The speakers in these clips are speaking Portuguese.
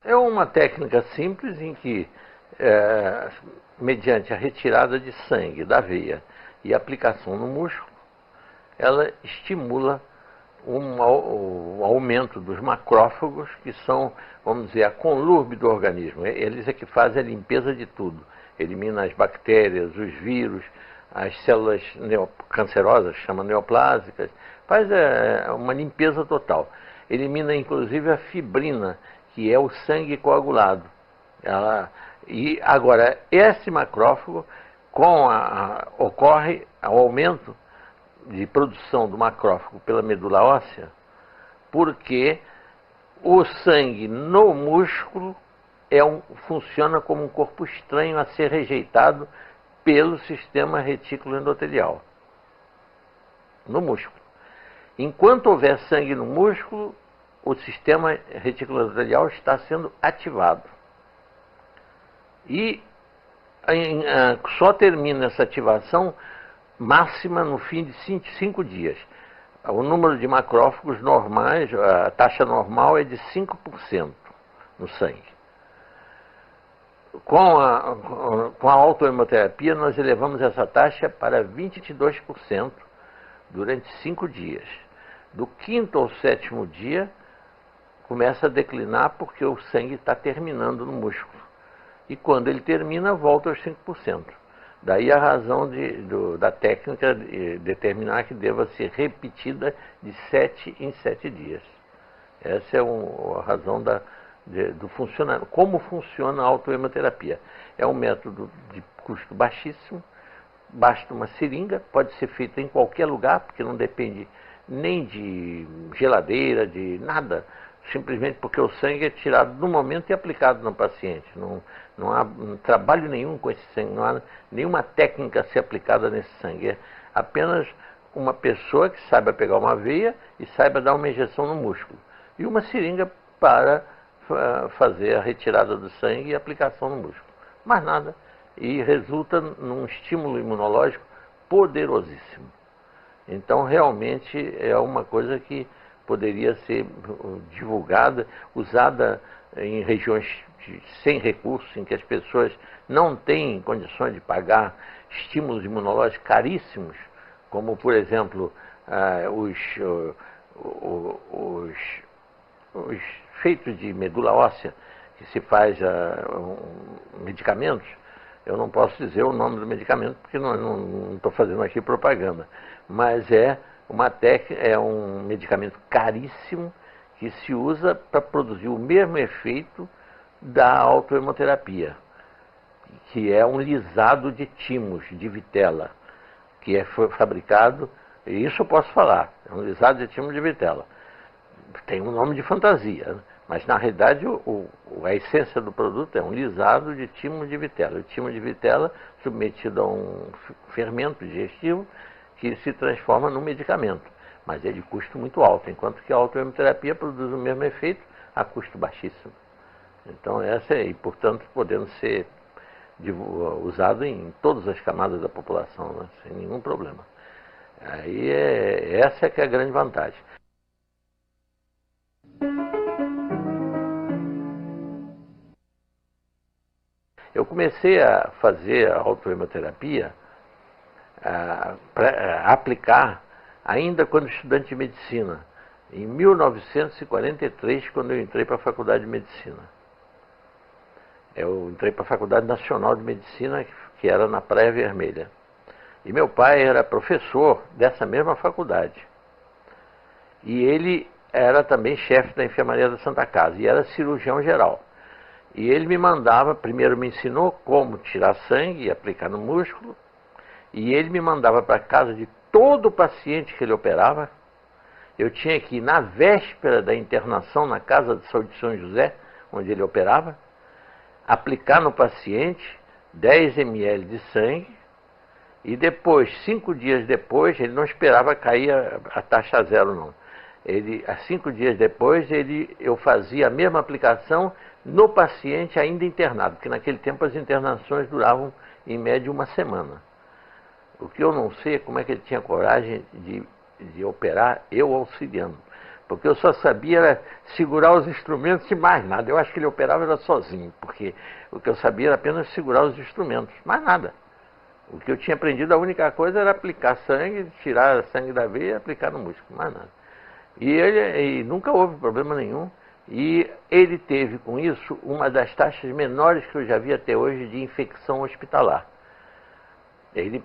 É uma técnica simples em que, mediante a retirada de sangue da veia e aplicação no músculo, ela estimula o aumento dos macrófagos, que são, vamos dizer, a conlurbe do organismo. Eles é que fazem a limpeza de tudo. Elimina as bactérias, os vírus, as células cancerosas, chama neoplásicas, faz uma limpeza total. Elimina inclusive a fibrina, que é o sangue coagulado. E agora, esse macrófago, ocorre o aumento de produção do macrófago pela medula óssea, porque o sangue no músculo funciona como um corpo estranho a ser rejeitado pelo sistema retículo endotelial, no músculo. Enquanto houver sangue no músculo, o sistema retículo endotelial está sendo ativado. E só termina essa ativação máxima no fim de 5 dias. O número de macrófagos normais, a taxa normal é de 5% no sangue. Com a autohemoterapia, nós elevamos essa taxa para 22% durante 5 dias. Do 5º ao 7º dia, começa a declinar porque o sangue está terminando no músculo. E quando ele termina, volta aos 5%. Daí a razão da técnica de determinar que deva ser repetida de 7 em 7 dias. Essa é a razão do funcionamento. Como funciona a autohemoterapia? É um método de custo baixíssimo, basta uma seringa, pode ser feita em qualquer lugar, porque não depende nem de geladeira, de nada, simplesmente porque o sangue é tirado no momento e aplicado no paciente. Não há trabalho nenhum com esse sangue, não há nenhuma técnica a ser aplicada nesse sangue. É apenas uma pessoa que saiba pegar uma veia e saiba dar uma injeção no músculo. E uma seringa para fazer a retirada do sangue e a aplicação no músculo. Mais nada. E resulta num estímulo imunológico poderosíssimo. Então, realmente, é uma coisa que poderia ser divulgada, usada em regiões sem recursos, em que as pessoas não têm condições de pagar estímulos imunológicos caríssimos, como, por exemplo, os feitos de medula óssea, que se faz medicamentos. Eu não posso dizer o nome do medicamento, porque não estou fazendo aqui propaganda, mas é um medicamento caríssimo que se usa para produzir o mesmo efeito da autohemoterapia, que é um lisado de timos, de vitela, que foi fabricado, e isso eu posso falar, é um lisado de timos de vitela. Tem um nome de fantasia, mas na realidade a essência do produto é um lisado de timo de vitela. O timo de vitela submetido a um fermento digestivo que se transforma num medicamento, mas é de custo muito alto, enquanto que a autohemoterapia produz o mesmo efeito a custo baixíssimo. Então e portanto podendo ser usado em todas as camadas da população, né, sem nenhum problema. Aí essa é que é a grande vantagem. Eu comecei a fazer a autohemoterapia, a aplicar, ainda quando estudante de medicina, em 1943, quando eu entrei para a Faculdade de Medicina. Eu entrei para a Faculdade Nacional de Medicina, que era na Praia Vermelha. E meu pai era professor dessa mesma faculdade. E ele era também chefe da enfermaria da Santa Casa, e era cirurgião geral. E ele me mandava, primeiro me ensinou como tirar sangue e aplicar no músculo, e ele me mandava para casa de todo paciente que ele operava. Eu tinha que ir na véspera da internação na Casa de Saúde de São José, onde ele operava, aplicar no paciente 10 ml de sangue, e depois, 5 dias depois, ele não esperava cair a taxa zero, não. 5 dias depois, eu fazia a mesma aplicação no paciente ainda internado, porque naquele tempo as internações duravam em média 1 semana. O que eu não sei é como é que ele tinha coragem de operar, eu auxiliando. porque eu só sabia era segurar os instrumentos e mais nada. Eu acho que ele operava era sozinho, porque o que eu sabia era apenas segurar os instrumentos, mais nada. O que eu tinha aprendido, a única coisa era aplicar sangue, tirar sangue da veia e aplicar no músculo, mais nada. E nunca houve problema nenhum. E ele teve com isso uma das taxas menores que eu já vi até hoje de infecção hospitalar.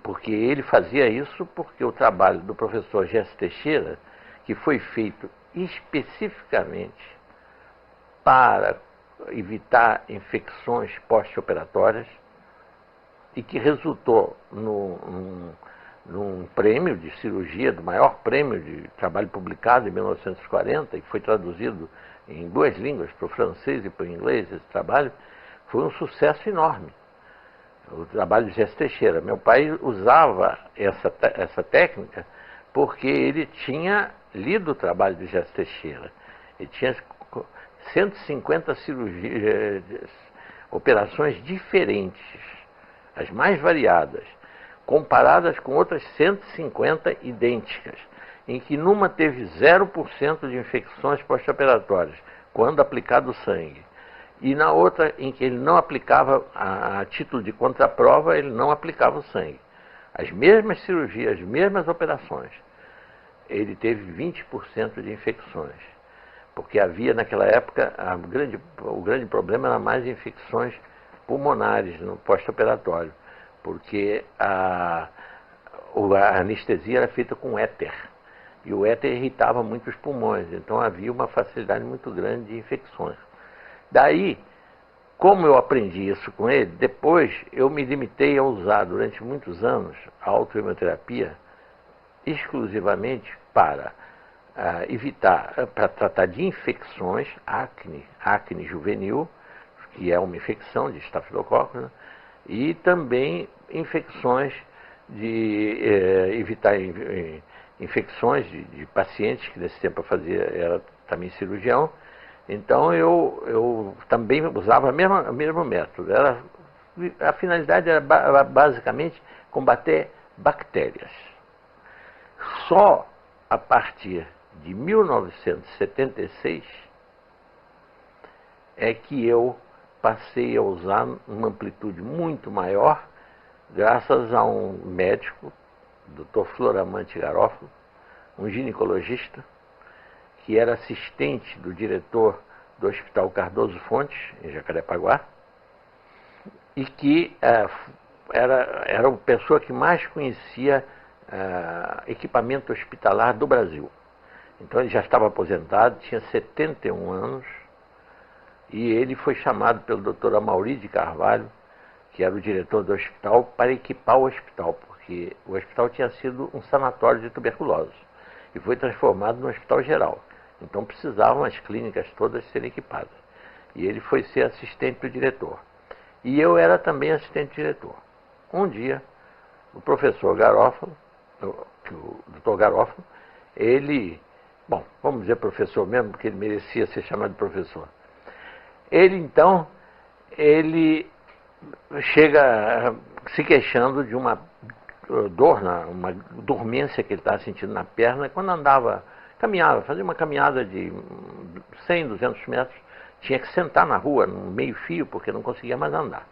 Porque ele fazia isso porque o trabalho do professor Gerson Teixeira, que foi feito especificamente para evitar infecções pós-operatórias e que resultou num prêmio de cirurgia, do maior prêmio de trabalho publicado em 1940, e foi traduzido em 2 línguas, para o francês e para o inglês, esse trabalho, foi um sucesso enorme. O trabalho de Gerson Teixeira. Meu pai usava essa técnica porque ele tinha lido o trabalho de Gerson Teixeira. Ele tinha 150 cirurgias, operações diferentes, as mais variadas, comparadas com outras 150 idênticas, em que numa teve 0% de infecções pós-operatórias, quando aplicado o sangue. E na outra, em que ele não aplicava, a título de contraprova, ele não aplicava o sangue. As mesmas cirurgias, as mesmas operações, ele teve 20% de infecções. Porque havia, naquela época, o grande problema era mais infecções pulmonares no pós-operatório, porque a anestesia era feita com éter, e o éter irritava muito os pulmões, então havia uma facilidade muito grande de infecções. Daí, como eu aprendi isso com ele, depois eu me limitei a usar durante muitos anos a autoimunoterapia exclusivamente para evitar, para tratar de infecções, acne juvenil, que é uma infecção de estafilococcus, né? E também infecções evitar infecções de pacientes, que nesse tempo eu era também cirurgião. Então eu também usava o mesmo método. A finalidade era basicamente combater bactérias. Só a partir de 1976 é que eu passei a usar uma amplitude muito maior, graças a um médico, Dr. Floramante Garofalo, um ginecologista, que era assistente do diretor do Hospital Cardoso Fontes, em Jacarepaguá, e que era a pessoa que mais conhecia equipamento hospitalar do Brasil. Então ele já estava aposentado, tinha 71 anos, e ele foi chamado pelo Dr. Amaury de Carvalho, que era o diretor do hospital, para equipar o hospital, porque o hospital tinha sido um sanatório de tuberculose e foi transformado no hospital geral. Então precisavam as clínicas todas serem equipadas. E ele foi ser assistente do diretor. E eu era também assistente do diretor. Um dia, o professor Garofalo, o Dr. Garofalo, ele, bom, vamos dizer professor mesmo, porque ele merecia ser chamado de professor. Ele chega se queixando de uma dor, uma dormência que ele estava sentindo na perna, quando caminhava, fazia uma caminhada de 100, 200 metros, tinha que sentar na rua, no meio fio, porque não conseguia mais andar.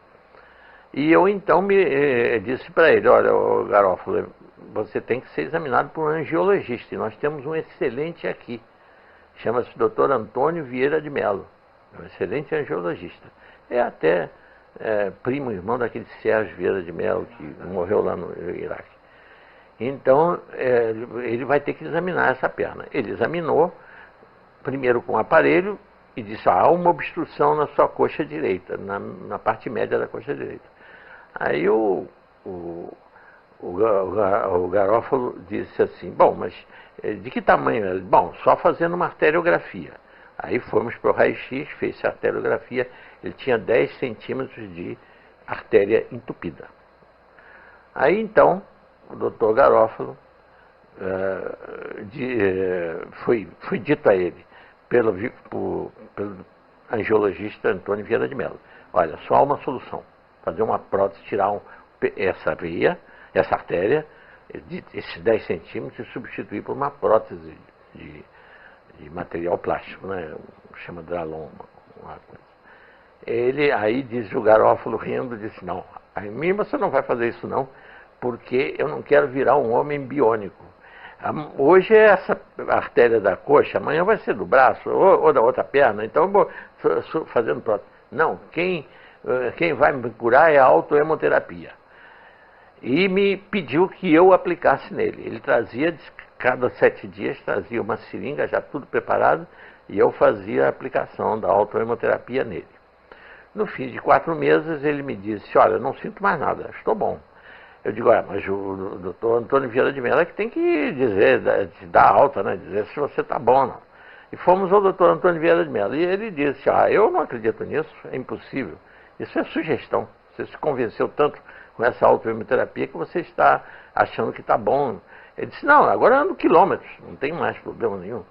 E eu então disse para ele, olha, Garofalo, você tem que ser examinado por um angiologista, e nós temos um excelente aqui, chama-se Dr. Antônio Vieira de Mello, um excelente angiologista. É até primo, irmão daquele Sérgio Vieira de Mello, que morreu lá no Iraque. Então, ele vai ter que examinar essa perna. Ele examinou, primeiro com o aparelho, e disse, há uma obstrução na sua coxa direita, na parte média da coxa direita. Aí o Garofalo disse assim, bom, mas de que tamanho é? Bom, só fazendo uma arteriografia. Aí fomos para o raio-x, fez a arteriografia, ele tinha 10 centímetros de artéria entupida. Aí então, o doutor Garofalo, foi dito a ele, pelo angiologista Antônio Vieira de Mello, olha, só há uma solução, fazer uma prótese, tirar essa veia, essa artéria, esses 10 centímetros, e substituir por uma prótese de material plástico, né? Chama Dralon, uma coisa. Ele aí diz, o Garofalo rindo, disse, não, a mim você não vai fazer isso não, porque eu não quero virar um homem biônico. Hoje é essa artéria da coxa, amanhã vai ser do braço ou da outra perna, então eu vou fazendo prótese. Não, quem vai me curar é a autohemoterapia. E me pediu que eu aplicasse nele. Ele trazia, cada 7 dias, trazia uma seringa já tudo preparado, e eu fazia a aplicação da autohemoterapia nele. No fim de 4 meses, ele me disse, olha, não sinto mais nada, estou bom. Eu digo, mas o doutor Antônio Vieira de Mello é que tem que dizer, te dar alta, né? Dizer se você está bom ou não. E fomos ao doutor Antônio Vieira de Mello. E ele disse, eu não acredito nisso, é impossível. Isso é sugestão. Você se convenceu tanto com essa autohemoterapia que você está achando que está bom. Ele disse, não, agora ando quilômetros, não tem mais problema nenhum.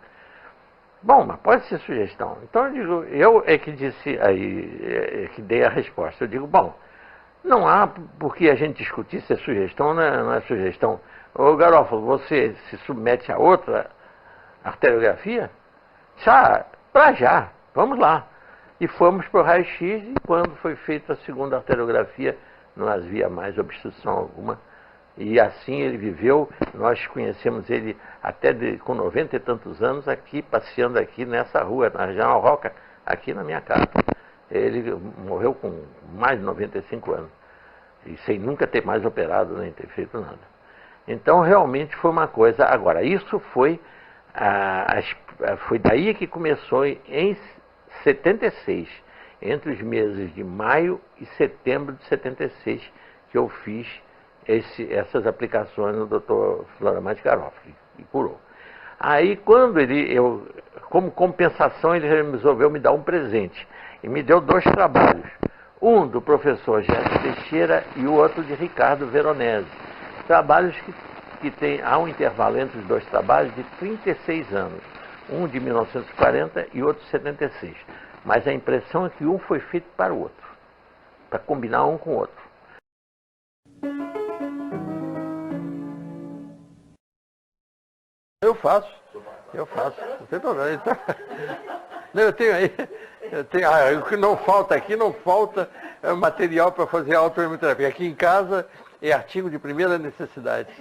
Bom, mas pode ser sugestão. Então eu digo, eu é que disse aí, que dei a resposta. Eu digo, bom, não há por que a gente discutir se é sugestão ou não é sugestão. Ô Garofalo, você se submete a outra arteriografia? Para já, vamos lá. E fomos para o raio-x e quando foi feita a segunda arteriografia não havia mais obstrução alguma. E assim ele viveu, nós conhecemos ele até com 90 e tantos anos aqui, passeando aqui nessa rua, na General Roca, aqui na minha casa. Ele morreu com mais de 95 anos, e sem nunca ter mais operado, nem ter feito nada. Então realmente foi uma coisa. Agora, isso foi daí que começou em 76, entre os meses de maio e setembro de 76, que eu fiz essas aplicações no Dr. Floramante Garofalo, e curou. Aí, quando como compensação, ele resolveu me dar um presente, e me deu 2 trabalhos, um do professor Gerson Teixeira e o outro de Ricardo Veronese. Trabalhos que há um intervalo entre os 2 trabalhos de 36 anos, um de 1940 e outro de 76. Mas a impressão é que um foi feito para o outro, para combinar um com o outro. Eu faço, não tem problema. Então, eu tenho o que não falta aqui, não falta material para fazer autohemoterapia. Aqui em casa é artigo de primeira necessidade.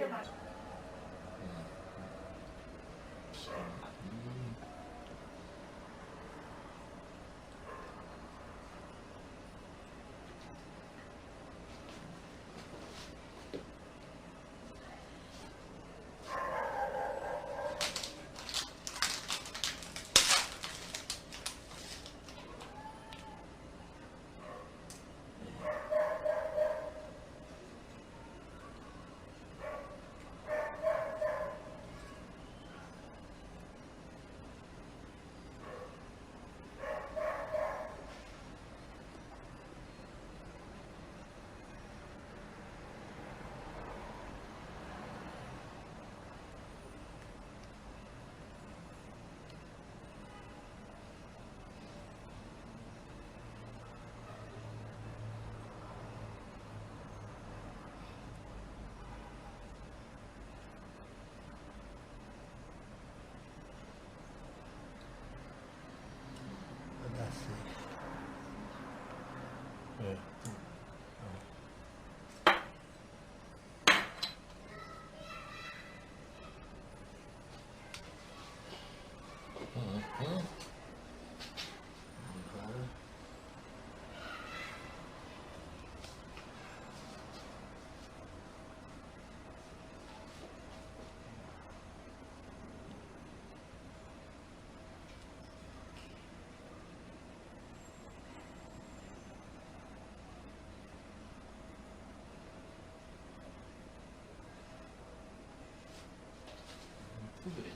Tudo bem.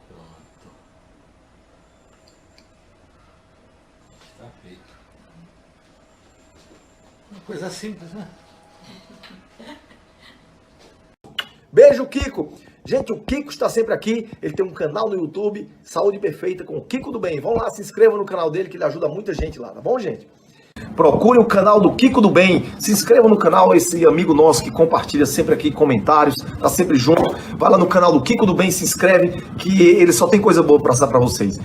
Pronto. Está feito. Uma coisa simples, né? Beijo, Kiko! Gente, o Kiko está sempre aqui, ele tem um canal no YouTube, Saúde Perfeita com o Kiko do Bem. Vão lá, se inscrevam no canal dele que ele ajuda muita gente lá, tá bom, gente? procure o canal do Kiko do Bem, se inscreva no canal, esse amigo nosso que compartilha sempre aqui comentários, tá sempre junto. Vai lá no canal do Kiko do Bem, se inscreve, que ele só tem coisa boa pra passar pra vocês.